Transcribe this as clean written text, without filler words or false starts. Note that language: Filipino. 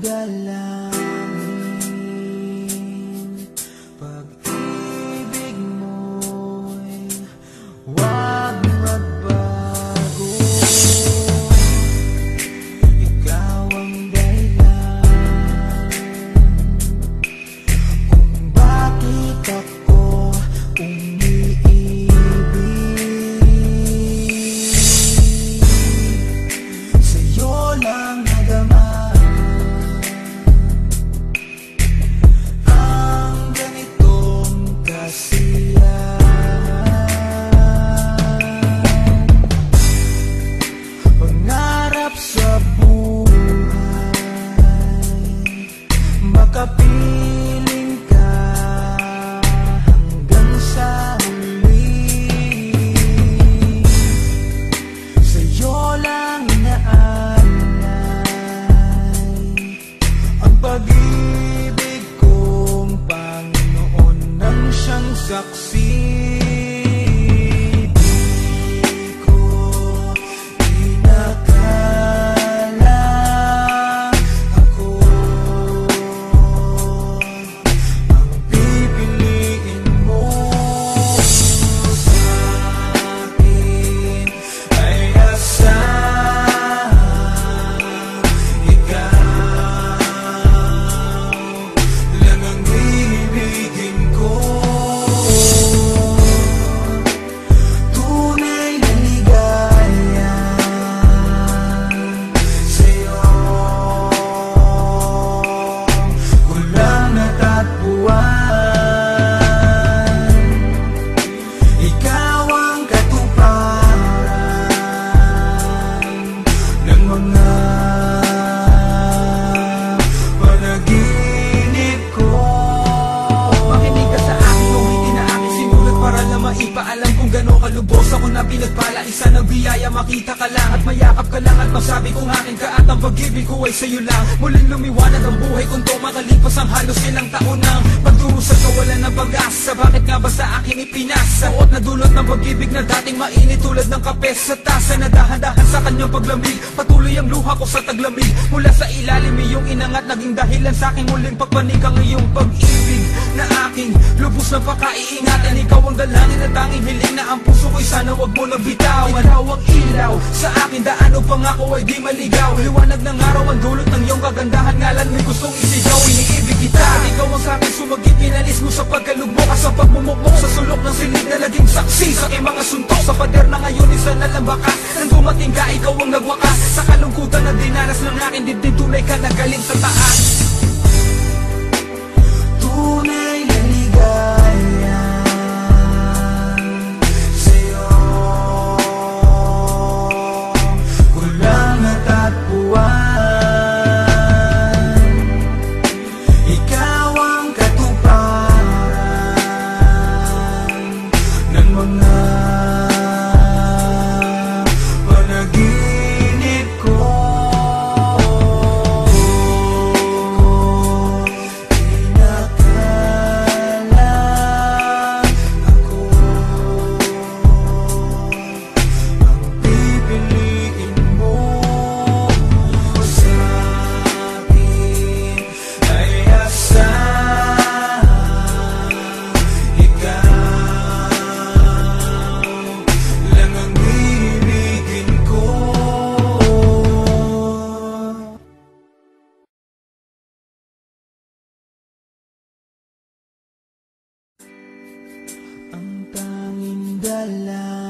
dalangin, pag-ibig mo'y wag magbago. Ikaw ang dahilan kung bakit ako umiibig. Sa'yo lang nadama ang ganitong kasiyahan. Pangarap sa buhay, makapiling ka hanggang sa huli. Sa'yo lang inaalay ang pag-ibig kong Panginoon nang siyang saksi. Di ko inakala ako ang pipiliin mo sa akin, ay asahan ikaw lang ang ibigin ko. Tunay na ligaya sa'yo ko lang natatpuan. Ikaw ang katuparan ng mga panaginip ko. Makinig ka sa akin kung hindi na akin sinulat para lang maipaalam kung gano'n kalubos ako na pinagpala. Isa ng biyaya, makita ka lang at mayakap ka lang at masabi kong akin ka at ang pag-ibig ko ay sa'yo lang. Muling lumiwanag ang buhay kung to makalipas ang halos ilang taon ng pagdurusa ka, wala na pag-asa. Bakit nga ba sa akin ipinasa? Suot na dulot ng pag-ibig na dating mainit tulad ng kape sa tasa na dahan-dahan sa kanyang paglamig. Patuloy ang luha ko sa taglamig mula sa ilalim, iyong inangat naging dahilan sa aking muling pagpanig ang iyong pag-ibig na aking lubos na pakaiingatan. Ikaw ang dalangin na tanging hiling na ang puso ko'y sana wag mo nang bitawan. Ikaw ang ilaw sa akin, daan o pangako ay di maligaw. Liwanag ng araw ang dulot ng iyong kagandahan, ngalan mo'y gustong isigaw. Iniibig kita, ikaw ang sa akin sumagip, pinalis mo sa pagkalugmok at sa pagmumukmok sa sulok ng silid na laging saksi sa aking mga suntok. Sa pader na ngayon isa na lang bakas, nang dumating ka ikaw ang nagwakas sa kalungkutan na dinanas ng akin dibdib. Tunay ka na galing sa taas. Tunay na ligaya sa'yo ko lang natatpuan. Ikaw ang katuparan ng mga panaginip ko. Inakala ako ang pipiliin mo sa akin, ay asahan ikaw lang ang ibigin ko. Ang tanging dalang